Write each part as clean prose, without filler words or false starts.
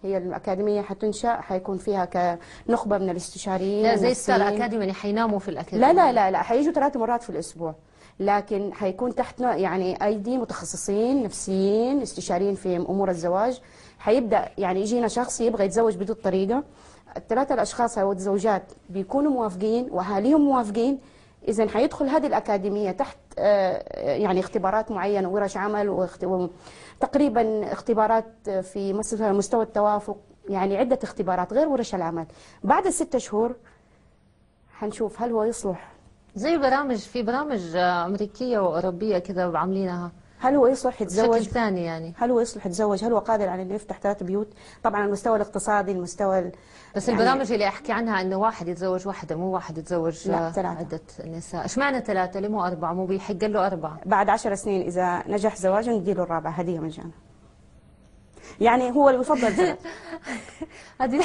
هي الأكاديمية حتنشأ، حيكون فيها كنخبة من الاستشاريين لا زي ستار النفسيين. اكاديمي يعني حيناموا في الاكاديميه؟ لا حيجوا 3 مرات في الأسبوع، لكن حيكون تحتنا يعني أيدي متخصصين نفسيين استشاريين في أمور الزواج. حيبدأ يعني يجينا شخص يبغى يتزوج بهذه الطريقة، الثلاثة الأشخاص أو الزوجات بيكونوا موافقين وأهاليهم موافقين، إذا حيدخل هذه الأكاديمية تحت يعني اختبارات معينة، ورش عمل تقريبا اختبارات في مستوى التوافق، يعني عدة اختبارات غير ورش العمل. بعد ال6 شهور حنشوف هل هو يصلح، زي برامج، في برامج امريكيه واوروبيه كذا عاملينها، هل هو يصلح يتزوج بشكل ثاني يعني. هل هو يصلح يتزوج، هل هو قادر على انه يفتح 3 بيوت. طبعا المستوى الاقتصادي، المستوى بس يعني البرامج اللي احكي عنها انه واحد يتزوج واحده، مو واحد يتزوج لا 3. عده نساء. اشمعنى 3 ليه مو 4؟ مو بيحق له 4؟ بعد 10 سنين اذا نجح زواجه نديله الرابعه هديه مجانا، يعني هو المفضل 3. هذه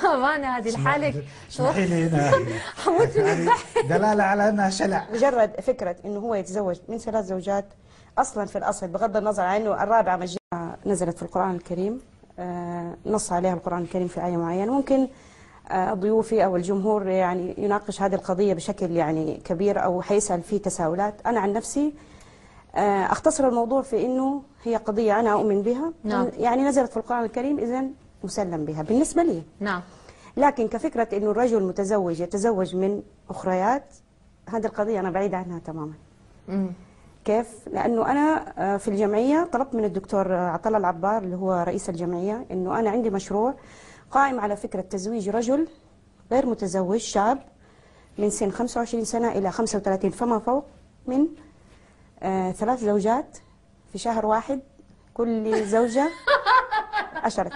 امانه هذه الحاله اسمحي لي هنا حموت من الضحك. دلاله على انها شلع. مجرد فكره انه هو يتزوج من 3 زوجات اصلا في الاصل، بغض النظر عن انه الرابعه مجانا نزلت في القران الكريم، نص عليها القران الكريم في ايه معينه. ممكن ضيوفي او الجمهور يعني يناقش هذه القضيه بشكل يعني كبير او حيسال فيه تساؤلات. انا عن نفسي اختصر الموضوع في انه هي قضيه انا اؤمن بها، نعم. يعني نزلت في القران الكريم اذا مسلم بها بالنسبه لي. نعم. لكن كفكره انه الرجل المتزوج يتزوج من اخريات، هذه القضيه انا بعيده عنها تماما. كيف؟ لانه انا في الجمعيه طلبت من الدكتور عطله العبار اللي هو رئيس الجمعيه انه انا عندي مشروع قائم على فكره تزويج رجل غير متزوج شاب من سن 25 سنه الى 35 فما فوق من 3 زوجات في شهر واحد، كل زوجه 10.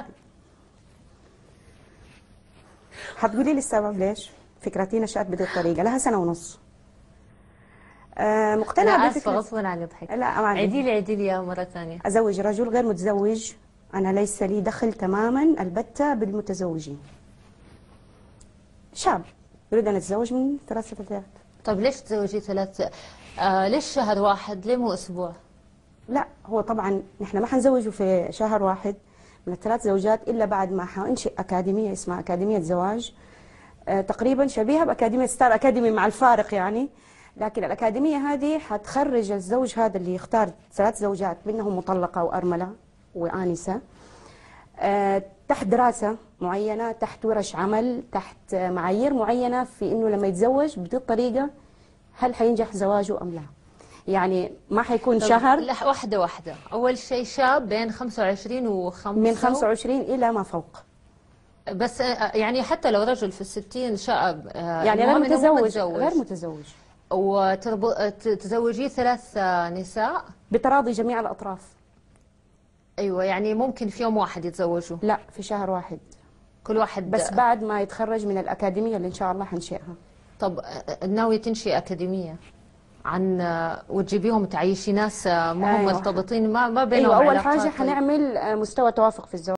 حتقولي لي السبب ليش فكرتي نشأت بهذه الطريقه؟ لها 1.5 سنة. مقتنعه انا بفكره. اسفه غصبا عني ضحك. لا عيدي لي اياها مره ثانيه. ازوج رجل غير متزوج، انا ليس لي دخل تماما البتة بالمتزوجين. شاب يريد ان يتزوج من 3 فتيات. طيب ليش تزوجي 3؟ ليش شهر واحد؟ ليه مو اسبوع؟ لا هو طبعا نحن ما حنزوجه في شهر واحد من ال3 زوجات الا بعد ما حانشئ اكاديميه اسمها اكاديميه زواج، تقريبا شبيهه باكاديميه ستار اكاديمي مع الفارق يعني. لكن الأكاديمية هذه حتخرج الزوج هذا اللي يختار 3 زوجات منهم مطلقة وأرملة وآنسة، تحت دراسة معينة، تحت ورش عمل، تحت معايير معينة في إنه لما يتزوج بهذه الطريقة هل حينجح زواجه أم لا. يعني ما حيكون شهر. لا واحدة. أول شيء شاب بين 25 من 25 إلى ما فوق. بس يعني حتى لو رجل في 60 شاب يعني غير متزوج. غير متزوج وتزوجيه 3 نساء بتراضي جميع الأطراف. أيوة يعني ممكن في يوم واحد يتزوجوا؟ لا في شهر واحد كل واحد، بس بعد ما يتخرج من الأكاديمية اللي إن شاء الله حنشئها. طب ناوية تنشئ أكاديمية عن وتجيبيهم تعيشي ناس ما هم مرتبطين ما بينهم أيوة أول علاقات؟ حاجة حنعمل مستوى توافق في الزواج.